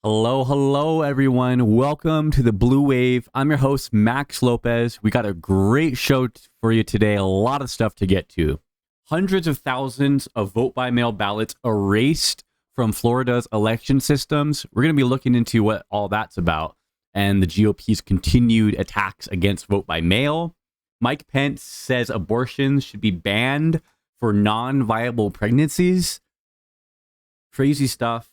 Hello, everyone. Welcome to the Blue Wave. I'm your host, Max Lopez. We got a great show for you today. A lot of stuff to get to. Hundreds of thousands of vote-by-mail ballots erased from Florida's election systems. We're going to be looking into what all that's about and the GOP's continued attacks against vote-by-mail. Mike Pence says abortions should be banned for non-viable pregnancies. Crazy stuff.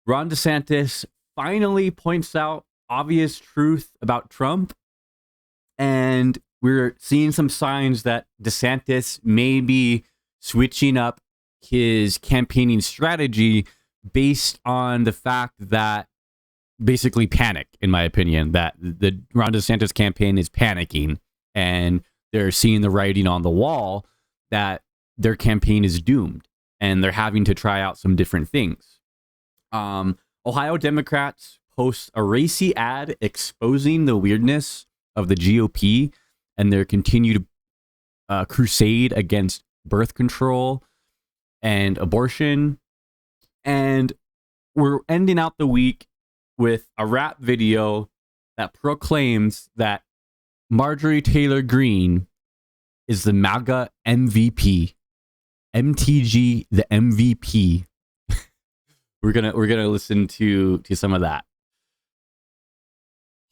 Ron DeSantis finally points out obvious truth about Trump. And we're seeing some signs that DeSantis may be switching up his campaigning strategy based on the fact that basically panic, in my opinion, that the Ron DeSantis campaign is panicking and they're seeing the writing on the wall that their campaign is doomed and they're having to try out some different things. Ohio Democrats post a racy ad exposing the weirdness of the GOP and their continued crusade against birth control and abortion. And we're ending out the week with a rap video that proclaims that Marjorie Taylor Greene is the MAGA MVP. MTG, the MVP. We're gonna listen to some of that.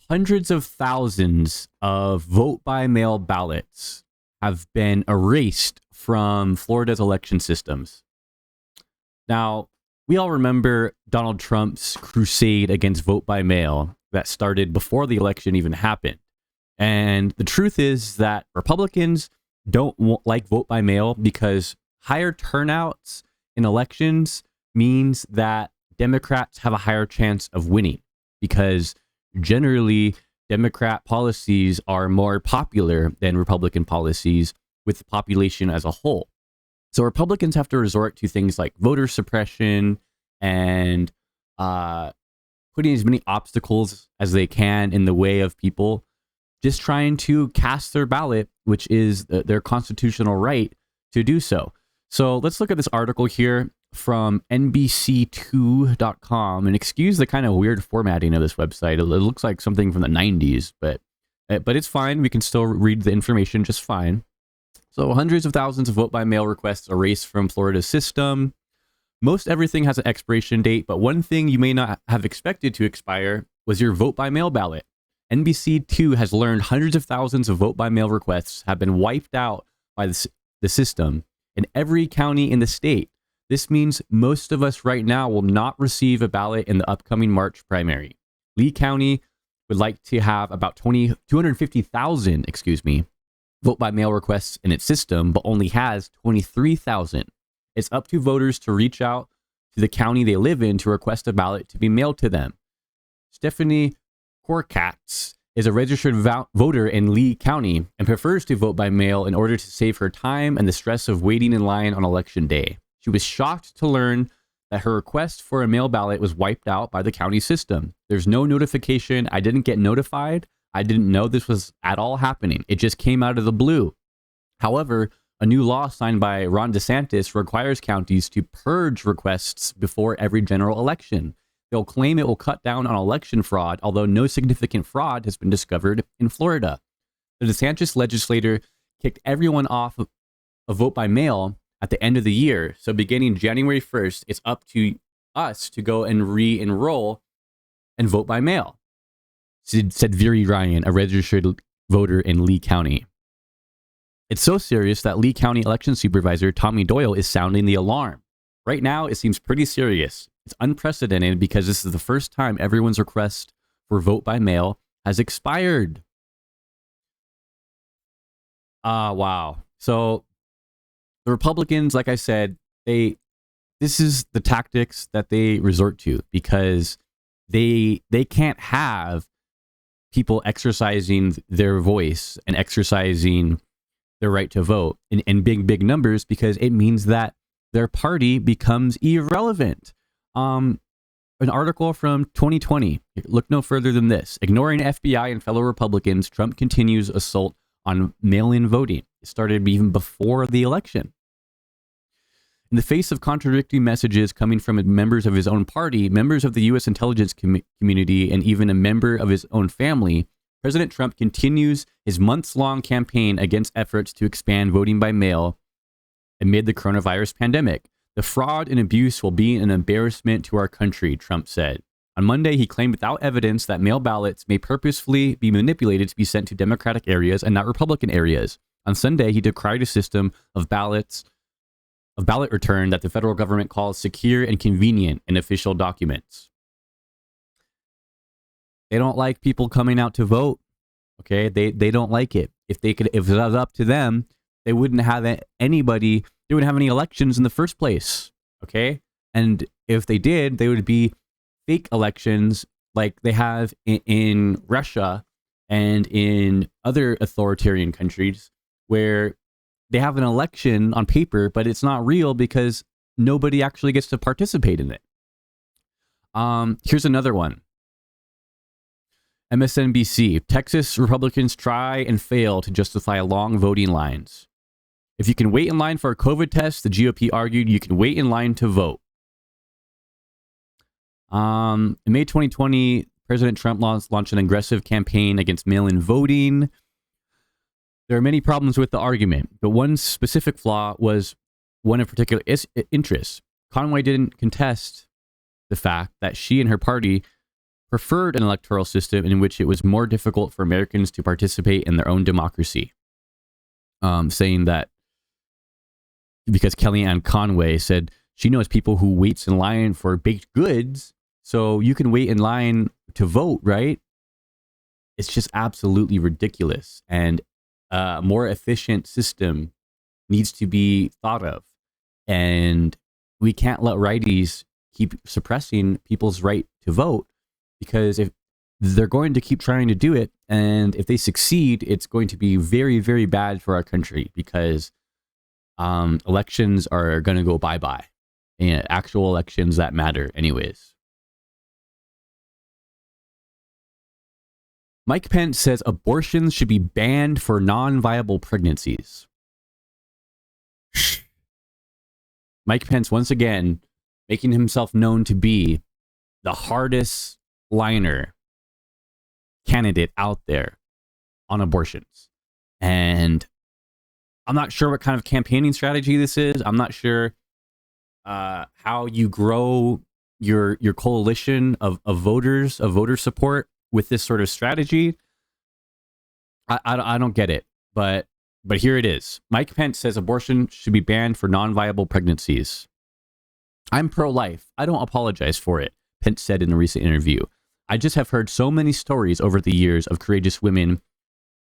Hundreds of thousands of vote-by-mail ballots have been erased from Florida's election systems. Now, we all remember Donald Trump's crusade against vote-by-mail that started before the election even happened. And the truth is that Republicans don't like vote-by-mail because higher turnouts in elections means that Democrats have a higher chance of winning because generally Democrat policies are more popular than Republican policies with the population as a whole. So Republicans have to resort to things like voter suppression and putting as many obstacles as they can in the way of people just trying to cast their ballot, which is their constitutional right to do so. So let's look at this article here from NBC2.com, and excuse the kind of weird formatting of this website. It looks like something from the 90s, but it's fine. We can still read the information just fine. So hundreds of thousands of vote-by-mail requests erased from Florida's system. Most everything has an expiration date, but one thing you may not have expected to expire was your vote-by-mail ballot. NBC2 has learned hundreds of thousands of vote-by-mail requests have been wiped out by the system in every county in the state. This means most of us right now will not receive a ballot in the upcoming March primary. Lee County would like to have about 250,000, vote-by-mail requests in its system, but only has 23,000. It's up to voters to reach out to the county they live in to request a ballot to be mailed to them. Stephanie Korkatz is a registered voter in Lee County and prefers to vote by mail in order to save her time and the stress of waiting in line on election day. She was shocked to learn that her request for a mail ballot was wiped out by the county system. There's no notification. I didn't get notified. I didn't know this was at all happening. It just came out of the blue. However, a new law signed by Ron DeSantis requires counties to purge requests before every general election. They'll claim it will cut down on election fraud, although no significant fraud has been discovered in Florida. The DeSantis legislator kicked everyone off of vote by mail at the end of the year. So beginning January 1st, it's up to us to go and re-enroll and vote by mail, said Viri Ryan, a registered voter in Lee County. It's so serious that Lee County election supervisor Tommy Doyle is sounding the alarm. Right now, it seems pretty serious. It's unprecedented because this is the first time everyone's request for vote by mail has expired. Wow. So the Republicans, like I said, this is the tactics that they resort to because they can't have people exercising their voice and exercising their right to vote in big numbers because it means that their party becomes irrelevant. An article from 2020. Look no further than this. Ignoring FBI and fellow Republicans, Trump continues assault on mail-in voting. It started even before the election. In the face of contradicting messages coming from members of his own party, members of the U.S. intelligence community, and even a member of his own family, President Trump continues his months-long campaign against efforts to expand voting by mail amid the coronavirus pandemic. The fraud and abuse will be an embarrassment to our country, Trump said. On Monday, he claimed without evidence that mail ballots may purposefully be manipulated to be sent to Democratic areas and not Republican areas. On Sunday, he decried a system of ballot return that the federal government calls secure and convenient in official documents. They don't like people coming out to vote. Okay, they don't like it. If it was up to them, they wouldn't have anybody. They wouldn't have any elections in the first place. Okay, and if they did, they would be fake elections like they have in Russia and in other authoritarian countries, where they have an election on paper, but it's not real because nobody actually gets to participate in it. Here's another one. MSNBC, Texas Republicans try and fail to justify long voting lines. If you can wait in line for a COVID test, the GOP argued you can wait in line to vote. In May 2020, President Trump launched an aggressive campaign against mail-in voting. There are many problems with the argument, but one specific flaw was one of particular interest. Conway didn't contest the fact that she and her party preferred an electoral system in which it was more difficult for Americans to participate in their own democracy. Saying that because Kellyanne Conway said she knows people who waits in line for baked goods, so you can wait in line to vote, right? It's just absolutely ridiculous. And a more efficient system needs to be thought of. And we can't let righties keep suppressing people's right to vote, because if they're going to keep trying to do it, and if they succeed, it's going to be very, very bad for our country, because elections are going to go bye-bye. And actual elections that matter anyways. Mike Pence says abortions should be banned for non-viable pregnancies. Mike Pence, once again, making himself known to be the hardest liner candidate out there on abortions. And I'm not sure what kind of campaigning strategy this is. I'm not sure how you grow your coalition of voters, of voter support with this sort of strategy. I don't get it, but here it is. Mike Pence says abortion should be banned for non-viable pregnancies. I'm pro-life. I don't apologize for it, Pence said in a recent interview. I just have heard so many stories over the years of courageous women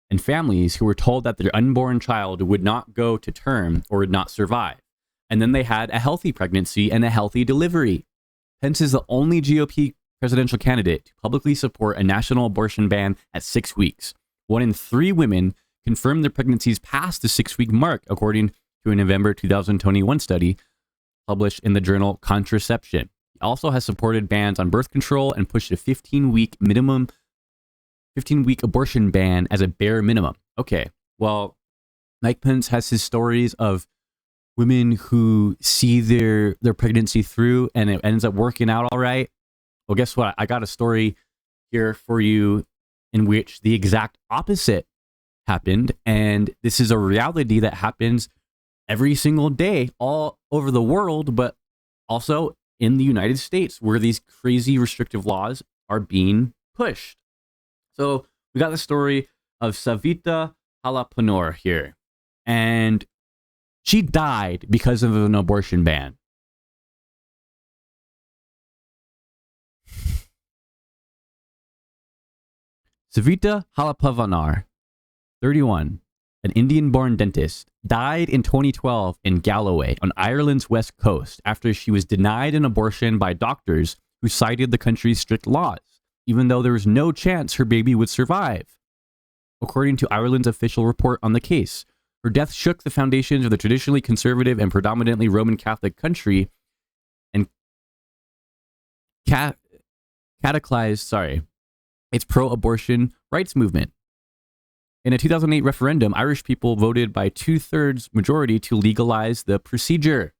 and families who were told that their unborn child would not go to term or would not survive. And then they had a healthy pregnancy and a healthy delivery. Pence is the only GOP presidential candidate to publicly support a national abortion ban at 6 weeks. 1 in 3 women confirmed their pregnancies past the 6-week mark, according to a November 2021 study published in the journal Contraception. He also has supported bans on birth control and pushed a 15-week abortion ban as a bare minimum. Okay, well, Mike Pence has his stories of women who see their pregnancy through and it ends up working out all right. Well, guess what? I got a story here for you in which the exact opposite happened. And this is a reality that happens every single day all over the world, but also in the United States, where these crazy restrictive laws are being pushed. So we got the story of Savita Halapanor here. And she died because of an abortion ban. Savita Halapanar, 31, an Indian-born dentist, died in 2012 in Galloway on Ireland's west coast after she was denied an abortion by doctors who cited the country's strict laws, even though there was no chance her baby would survive. According to Ireland's official report on the case, her death shook the foundations of the traditionally conservative and predominantly Roman Catholic country and cataclysed, its pro-abortion rights movement. In a 2008 referendum, Irish people voted by 2/3 majority to legalize the procedure.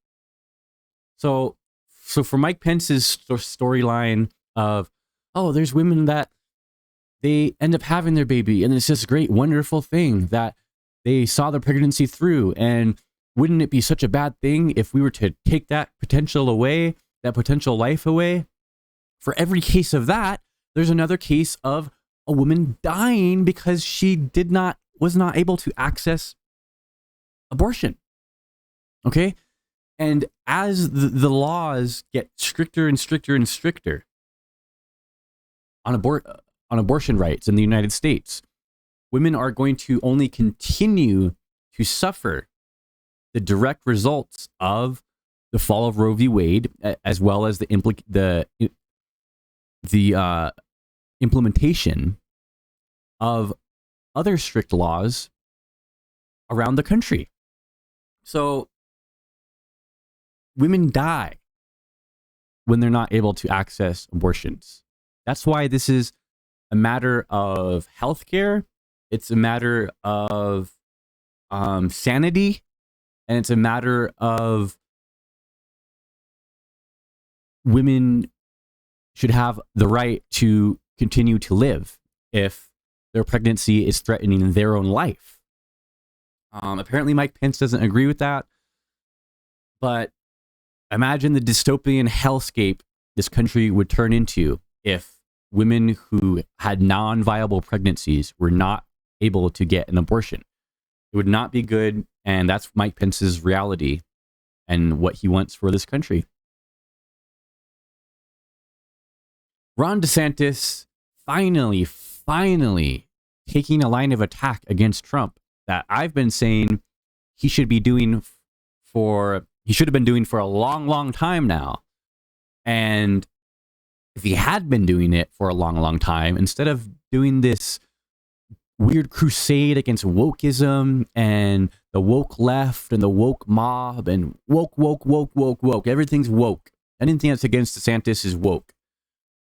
So for Mike Pence's storyline of, oh, there's women that they end up having their baby, and it's this great, wonderful thing that they saw the pregnancy through. And wouldn't it be such a bad thing if we were to take that potential away, that potential life away? For every case of that, there's another case of a woman dying because she was not able to access abortion. Okay? And as the laws get stricter and stricter and stricter on abortion rights in the United States, women are going to only continue to suffer the direct results of the fall of Roe v. Wade, as well as the implementation of other strict laws around the country. So women die when they're not able to access abortions. That's why this is a matter of healthcare. It's a matter of sanity, and it's a matter of women should have the right to continue to live if their pregnancy is threatening their own life. Apparently, Mike Pence doesn't agree with that, but imagine the dystopian hellscape this country would turn into if women who had non-viable pregnancies were not able to get an abortion. It would not be good, and that's Mike Pence's reality and what he wants for this country. Ron DeSantis finally taking a line of attack against Trump that I've been saying he should have been doing for a long, long time now. And if he had been doing it for a long, long time, instead of doing this weird crusade against wokeism and the woke left and the woke mob and woke, everything's woke. Anything that's against DeSantis is woke.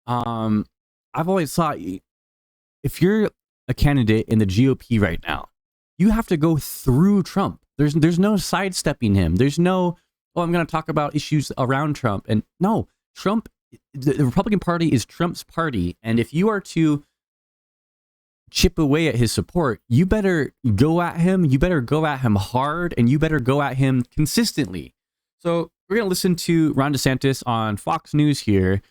I've always thought if you're a candidate in the GOP right now, you have to go through Trump. There's no sidestepping him. There's no, I'm going to talk about issues around Trump. And no, Trump, the Republican Party is Trump's party. And if you are to chip away at his support, you better go at him. You better go at him hard, and you better go at him consistently. So we're going to listen to Ron DeSantis on Fox News here,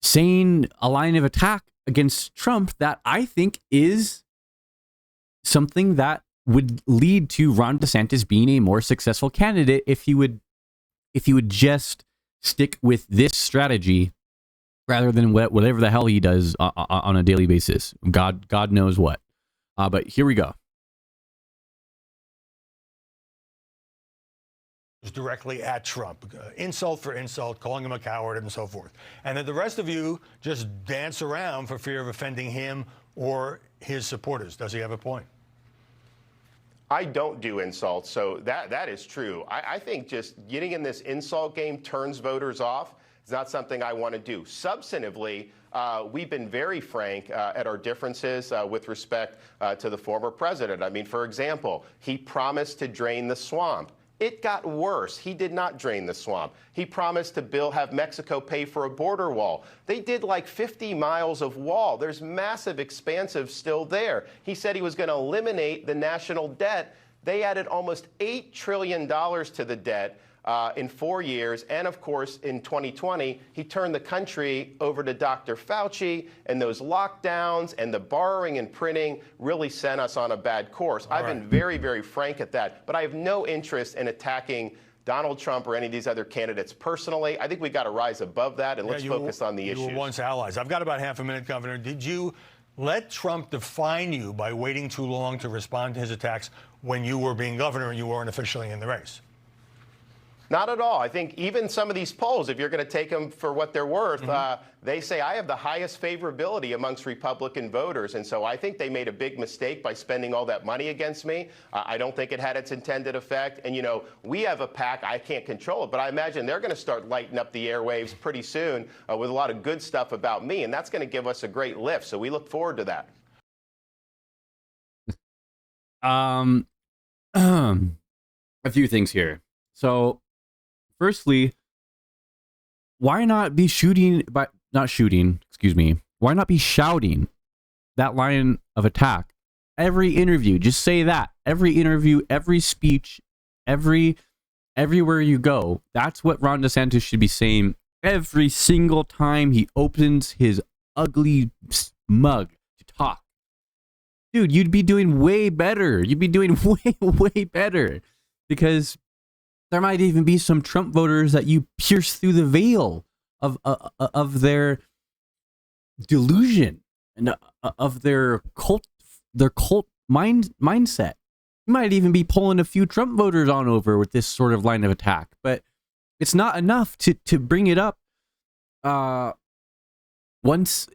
saying a line of attack against Trump that I think is something that would lead to Ron DeSantis being a more successful candidate if he would just stick with this strategy rather than whatever the hell he does on a daily basis. God knows what. But here we go. Directly at Trump, insult for insult, calling him a coward and so forth. And that the rest of you just dance around for fear of offending him or his supporters. Does he have a point? I don't do insults, so that is true. I think just getting in this insult game turns voters off. It's not something I want to do. Substantively, we've been very frank at our differences with respect to the former president. I mean, for example, he promised to drain the swamp. It got worse. He did not drain the swamp. He promised to have Mexico pay for a border wall. They did like 50 miles of wall. There's massive expansive still there. He said he was going to eliminate the national debt. They added almost $8 trillion to the debt in 4 years. And of course, in 2020, he turned the country over to Dr. Fauci, and those lockdowns and the borrowing and printing really sent us on a bad course. I've been very, very frank at that, but I have no interest in attacking Donald Trump or any of these other candidates personally. I think we got to rise above that, and let's focus on the issues. You were once allies. I've got about half a minute, Governor. Did you let Trump define you by waiting too long to respond to his attacks when you were being governor and you weren't officially in the race? Not at all. I think even some of these polls, if you're going to take them for what they're worth, they say I have the highest favorability amongst Republican voters. And so I think they made a big mistake by spending all that money against me. I don't think it had its intended effect. And, you know, we have a PAC. I can't control it, but I imagine they're going to start lighting up the airwaves pretty soon with a lot of good stuff about me. And that's going to give us a great lift. So we look forward to that. A few things here. So, firstly, why not be shooting, but not shooting, excuse me, why not be shouting that line of attack every interview? Just say that. Every interview, every speech, everywhere you go. That's what Ron DeSantis should be saying every single time he opens his ugly mug to talk. Dude, you'd be doing way better. You'd be doing way better, because there might even be some Trump voters that you pierce through the veil of their delusion and of their cult mindset. You might even be pulling a few Trump voters on over with this sort of line of attack, but it's not enough to bring it up once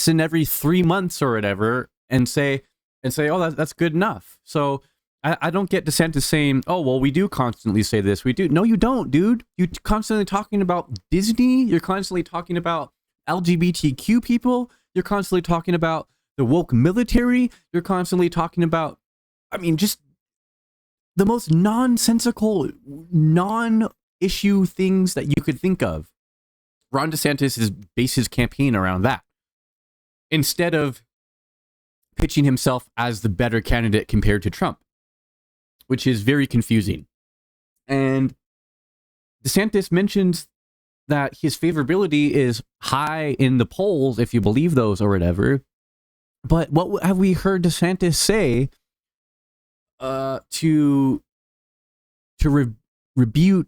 in every 3 months or whatever, and say, oh, that's good enough. So I don't get DeSantis saying, oh, well, we do constantly say this. We do. No, you don't, dude. You're constantly talking about Disney. You're constantly talking about LGBTQ people. You're constantly talking about the woke military. You're constantly talking about, I mean, just the most nonsensical, non-issue things that you could think of. Ron DeSantis has based his campaign around that, instead of pitching himself as the better candidate compared to Trump, which is very confusing. And DeSantis mentions that his favorability is high in the polls, if you believe those or whatever. But what have we heard DeSantis say to rebuke,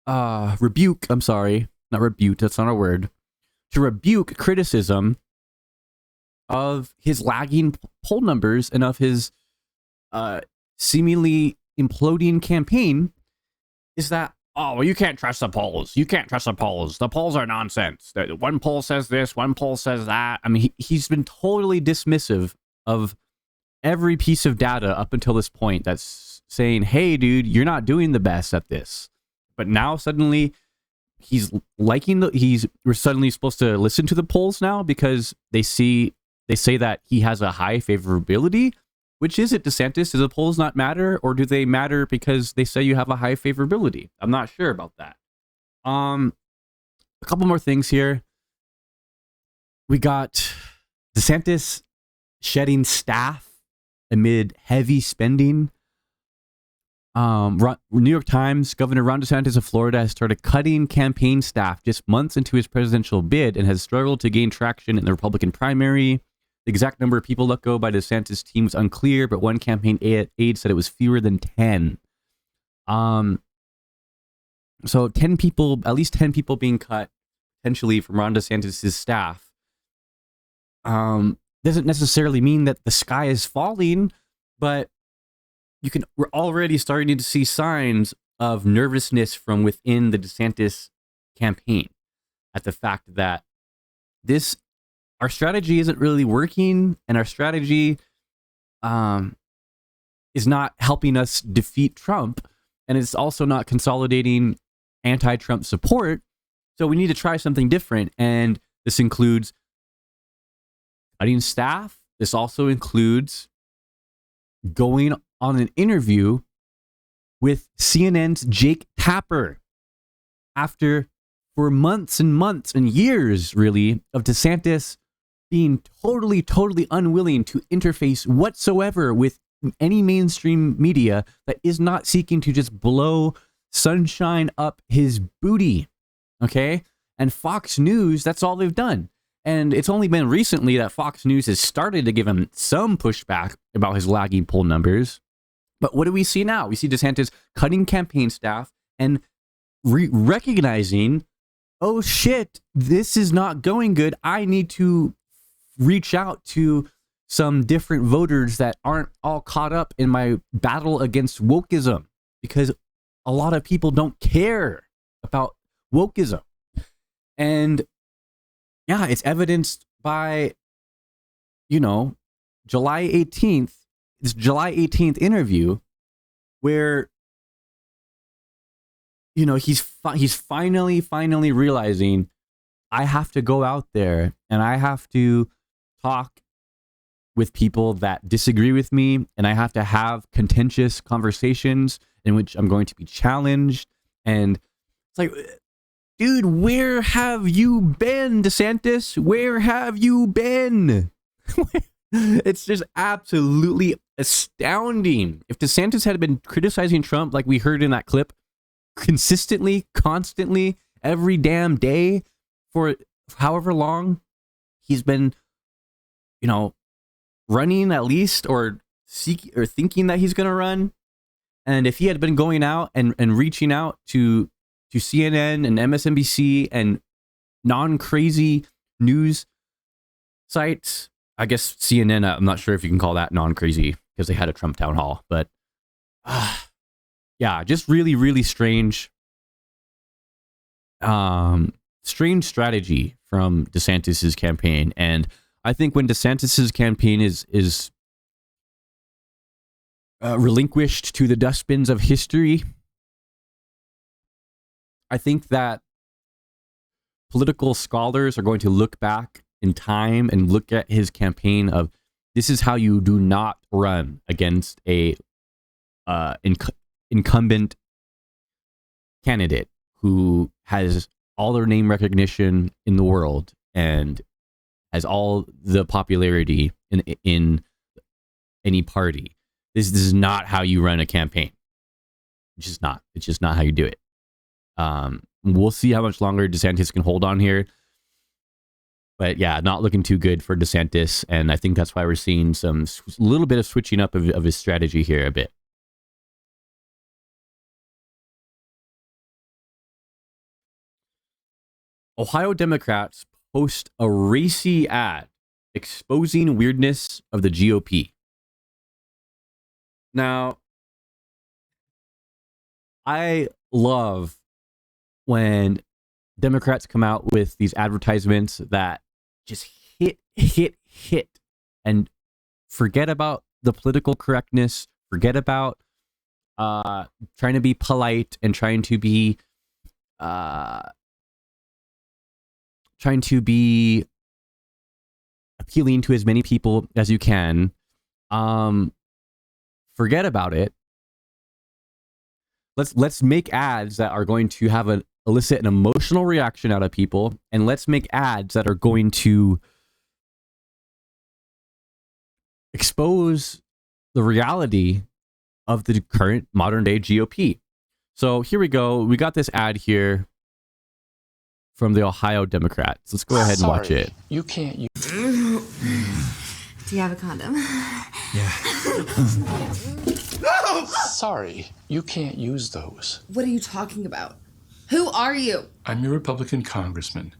I'm sorry, not rebuke, that's not a word, to rebuke criticism of his lagging poll numbers and of his seemingly imploding campaign, is that, oh, well, you can't trust the polls. You can't trust the polls. The polls are nonsense. One poll says this, one poll says that. I mean, he's been totally dismissive of every piece of data up until this point that's saying, hey, dude, you're not doing the best at this. But now suddenly we're suddenly supposed to listen to the polls now because they say that he has a high favorability. Which is it, DeSantis? Do the polls not matter, or do they matter because they say you have a high favorability? I'm not sure about that. A couple more things here. We got DeSantis shedding staff amid heavy spending. New York Times, Governor Ron DeSantis of Florida has started cutting campaign staff just months into his presidential bid and has struggled to gain traction in the Republican primary. The exact number of people let go by DeSantis' team was unclear, but one campaign aide said it was fewer than 10. So 10 people, at least 10 people being cut potentially from Ron DeSantis' staff, doesn't necessarily mean that the sky is falling, but we're already starting to see signs of nervousness from within the DeSantis campaign at the fact that our strategy isn't really working, and our strategy is not helping us defeat Trump, and it's also not consolidating anti-Trump support. So we need to try something different, and this includes cutting staff. This also includes going on an interview with CNN's Jake Tapper for months and months and years, really, of DeSantis being totally unwilling to interface whatsoever with any mainstream media that is not seeking to just blow sunshine up his booty. Okay? And Fox News, that's all they've done. And it's only been recently that Fox News has started to give him some pushback about his lagging poll numbers. But what do we see now? We see DeSantis cutting campaign staff and recognizing, oh shit, this is not going good. I need to reach out to some different voters that aren't all caught up in my battle against wokeism, because a lot of people don't care about wokeism. And yeah, it's evidenced by, July 18th, this July 18th interview where, he's finally realizing, I have to go out there and I have to talk with people that disagree with me, and I have to have contentious conversations in which I'm going to be challenged. And it's like, dude, where have you been, DeSantis? Where have you been? It's just absolutely astounding. If DeSantis had been criticizing Trump like we heard in that clip consistently, constantly, every damn day for however long he's been, you know, running at least, or thinking that he's going to run. And if he had been going out and reaching out to CNN and MSNBC and non-crazy news sites, I guess CNN, I'm not sure if you can call that non-crazy because they had a Trump town hall, but yeah, just really, really strange. Strange strategy from DeSantis's campaign. And I think when DeSantis's campaign is relinquished to the dustbins of history, I think that political scholars are going to look back in time and look at his campaign of, this is how you do not run against a incumbent candidate who has all their name recognition in the world and has all the popularity in any party. This is not how you run a campaign. It's just not. It's just not how you do it. We'll see how much longer DeSantis can hold on here. But yeah, not looking too good for DeSantis. And I think that's why we're seeing a little bit of switching up of his strategy here a bit. Ohio Democrats post a racy ad exposing weirdness of the GOP. Now, I love when Democrats come out with these advertisements that just hit, and forget about the political correctness, forget about trying to be polite and trying to be appealing to as many people as you can. Forget about it. Let's make ads that are going to elicit an emotional reaction out of people, and let's make ads that are going to expose the reality of the current modern day GOP. So here we go. We got this ad here from the Ohio Democrats. Let's go ahead and watch it. You can't use. Do you have a condom? Yeah. Sorry, you can't use those. What are you talking about? Who are you? I'm your Republican congressman.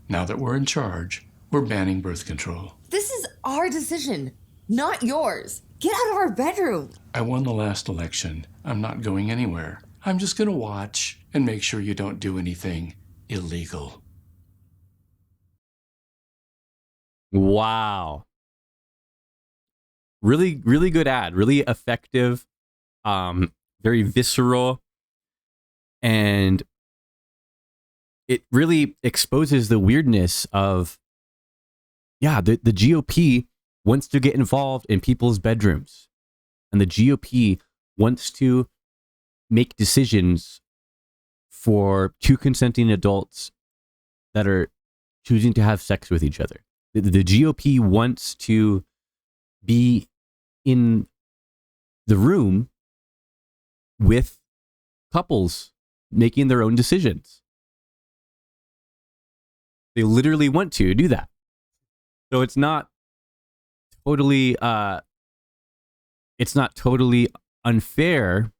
Now that we're in charge, we're banning birth control. This is our decision, not yours. Get out of our bedroom. I won the last election. I'm not going anywhere. I'm just gonna watch and make sure you don't do anything illegal. Wow. Really, really good ad. Really effective. Very visceral. And it really exposes the weirdness of, yeah, the GOP wants to get involved in people's bedrooms. And the GOP wants to make decisions for two consenting adults that are choosing to have sex with each other. The GOP wants to be in the room with couples making their own decisions. They literally want to do that. So it's not totally unfair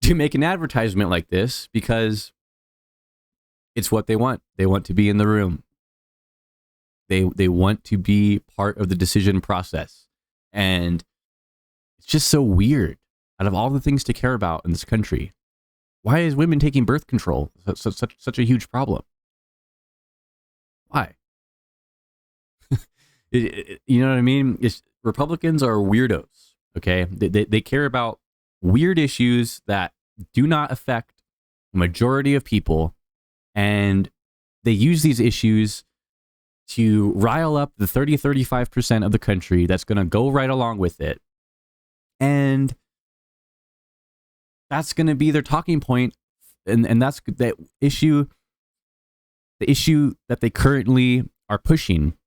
to make an advertisement like this, because it's what they want. They want to be in the room. They want to be part of the decision process. And it's just so weird. Out of all the things to care about in this country, why is women taking birth control such a huge problem? Why? You know what I mean? Republicans are weirdos, okay? They care about weird issues that do not affect the majority of people, and they use these issues to rile up the 35% of the country that's going to go right along with it. And that's going to be their talking point. And that's the issue that they currently are pushing.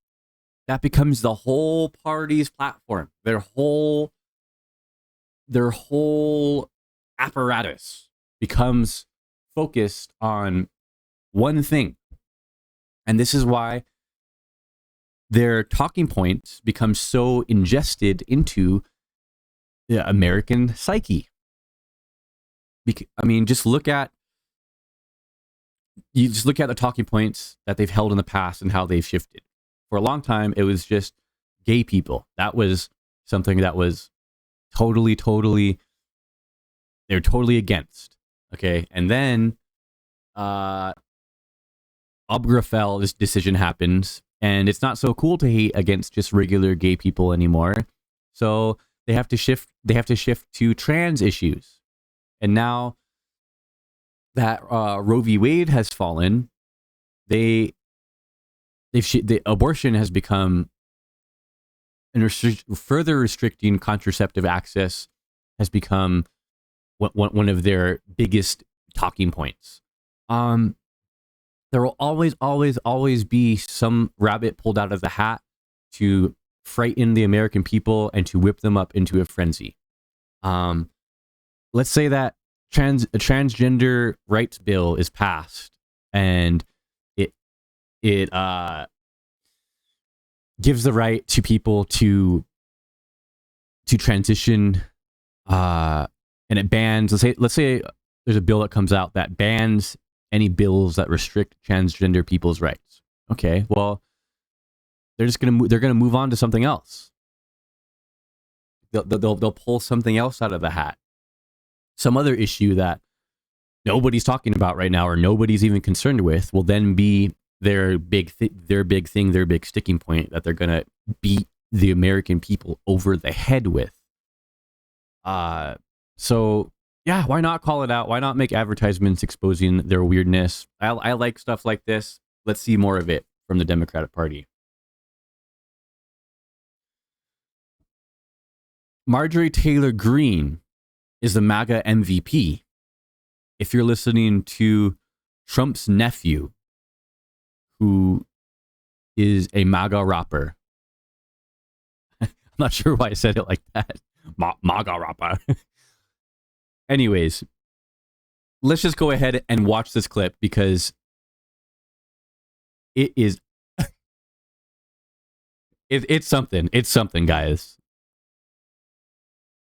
That becomes the whole party's platform. Their whole apparatus becomes focused on one thing. And this is why their talking points become so ingested into the American psyche. I mean, just look at the talking points that they've held in the past and how they've shifted. For a long time, it was just gay people. That was something that was totally they're totally against. Okay. And then Obergefell, decision happens, and it's not so cool to hate against just regular gay people anymore. So they have to shift to trans issues. And now that Roe v. Wade has fallen, the abortion has become, and further restricting contraceptive access has become one of their biggest talking points. There will always be some rabbit pulled out of the hat to frighten the American people and to whip them up into a frenzy. Let's say that a transgender rights bill is passed, and it gives the right to people to transition, and it bans. Let's say there's a bill that comes out that bans any bills that restrict transgender people's rights. Okay, well, they're gonna move on to something else. They'll pull something else out of the hat. Some other issue that nobody's talking about right now, or nobody's even concerned with, will then be their big sticking point that they're gonna beat the American people over the head with. So yeah, why not call it out? Why not make advertisements exposing their weirdness? I like stuff like this. Let's see more of it from the Democratic Party. Marjorie Taylor Greene is the MAGA MVP. If you're listening to Trump's nephew, who is a MAGA rapper. I'm not sure why I said it like that. MAGA rapper. Anyways, let's just go ahead and watch this clip, because it is it's something. It's something, guys.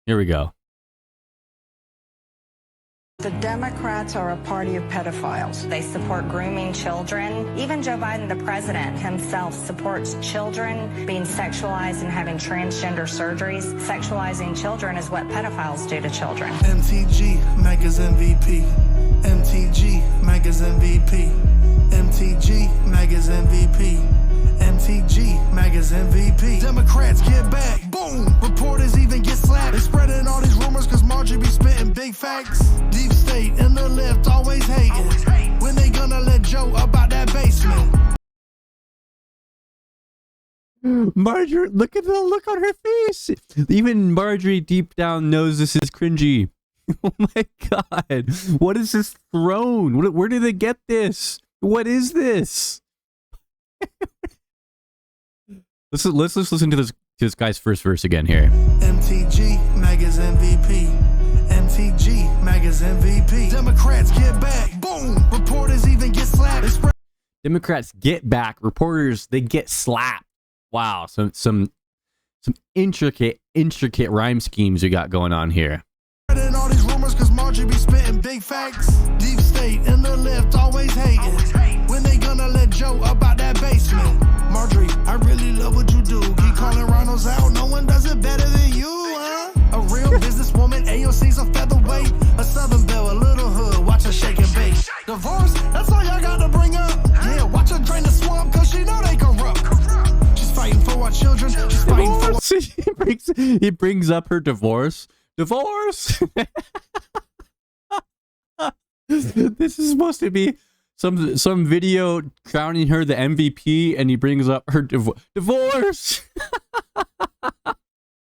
Here we go. The Democrats are a party of pedophiles. They support grooming children. Even Joe Biden, the president himself, supports children being sexualized and having transgender surgeries. Sexualizing children is what pedophiles do to children. MTG, MAGA's MVP. MTG, MAGA's MVP. MTG, MAGA's MVP. MTG, MAGA's MVP. Democrats get back. Boom. Reporters even get slapped. They spreading all these rumors because Marjorie be spitting big facts. Deep state and the left always hating. When they gonna let Joe about that basement? Marjorie, look at the look on her face. Even Marjorie deep down knows this is cringy. Oh my God. What is this throne? Where did they get this? What is this? Let's listen to this guy's first verse again here. MTG, MAGA's MVP. MTG, MAGA's MVP. Democrats get back. Boom. Reporters even get slapped. Democrats get back. Reporters, they get slapped. Wow, some intricate rhyme schemes we got going on here. All these rumors because Marjorie be spitting big facts. Deep state and the left always hating. When they gonna let Joe about that basement? Marjorie, I really love what you do. Keep calling rhinos out, no one does it better than you, huh? A real businesswoman, AOC's a featherweight. A southern belle, a little hood, watch her shake and bake. Divorce, that's all y'all gotta bring up. Yeah, watch her drain the swamp cause she know they corrupt. She's fighting for our children, she's fighting for He brings up her divorce. Divorce. This is supposed to be some video crowning her the MVP, and he brings up her divorce.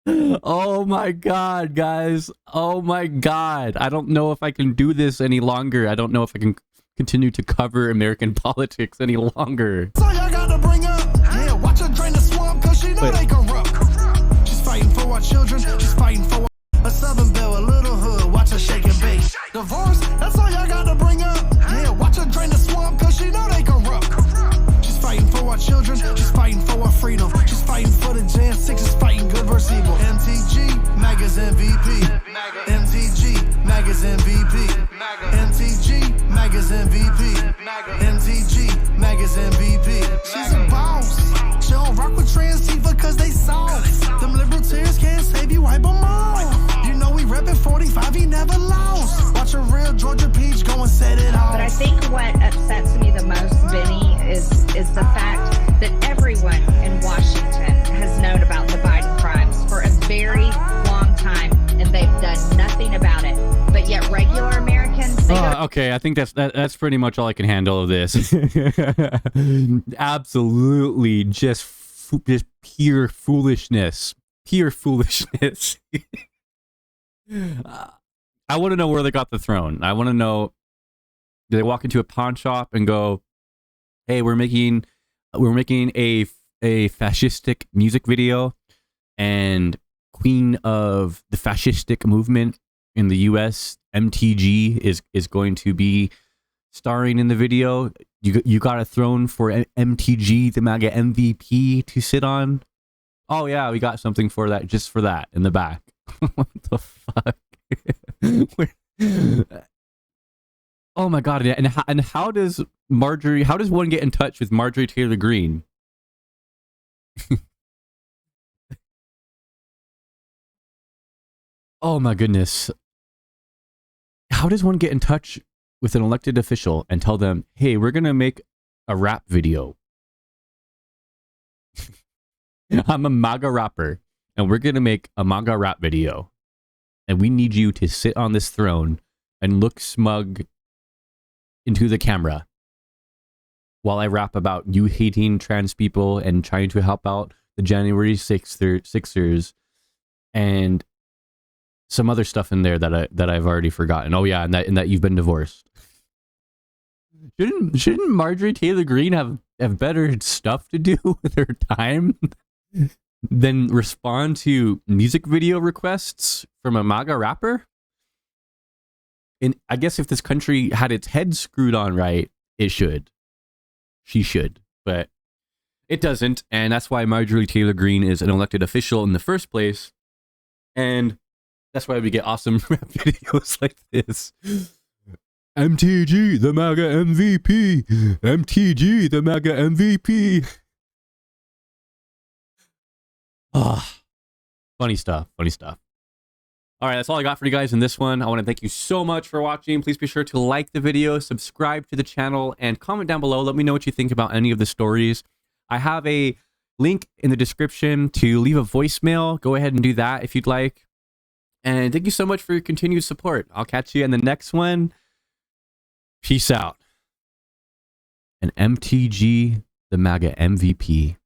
Oh my god, guys. Oh my god. I don't know if I can do this any longer. I don't know if I can continue to cover American politics any longer. So y'all gotta bring up. Yeah, watch her drain the swamp cause she know they corrupt. She's fighting for our children. She's fighting for a southern belle, a little hood. Watch her shake and bake. Divorce, that's all y'all gotta bring up. Yeah, watch her drain the swamp cause she know they corrupt. She's fighting for our children. She's fighting for our freedom. She's fighting for the Jan 6. She's fighting good versus evil. MTG, MAGA's MVP. MTG, MAGA's MVP. MTG, MAGA's MVP. MTG, MAGA's MVP. She's a boss. She don't rock with trans Tifa cause they soft. Them liberal tears can't save you, wipe them off. You know we reppin' 45, he never lost. Watch a real Georgia peach go and set it off. But I think what upsets me the most, Benny, is the fact that everyone in Washington has known about the Biden crimes for a very long time, and they've done nothing about it. But yet regular Americans... Okay, I think that's pretty much all I can handle of this. Absolutely, just pure foolishness. Pure foolishness. I want to know where they got the throne. I want to know, do they walk into a pawn shop and go, hey, we're making a fascistic music video, and queen of the fascistic movement in the US, MTG, is going to be starring in the video. You got a throne for MTG, the MAGA MVP, to sit on. Oh yeah, we got something for that, just for that in the back. What the fuck? Oh my god! And how does one get in touch with Marjorie Taylor Greene? Oh my goodness! How does one get in touch with an elected official and tell them, "Hey, we're gonna make a rap video. I'm a MAGA rapper, and we're gonna make a MAGA rap video, and we need you to sit on this throne and look smug into the camera while I rap about you hating trans people and trying to help out the January 6ers and some other stuff in there that I've already forgotten. Oh yeah, and that you've been divorced." Shouldn't Marjorie Taylor Greene have better stuff to do with her time than respond to music video requests from a MAGA rapper? And I guess if this country had its head screwed on right, it should. She should, but it doesn't, and that's why Marjorie Taylor Greene is an elected official in the first place, and that's why we get awesome rap videos like this. MTG, the MAGA MVP. MTG, the MAGA MVP. Ah, funny stuff. Funny stuff. All right, that's all I got for you guys in this one. I want to thank you so much for watching. Please be sure to like the video, subscribe to the channel, and comment down below. Let me know what you think about any of the stories. I have a link in the description to leave a voicemail. Go ahead and do that if you'd like. And thank you so much for your continued support. I'll catch you in the next one. Peace out. And MTG, the MAGA MVP.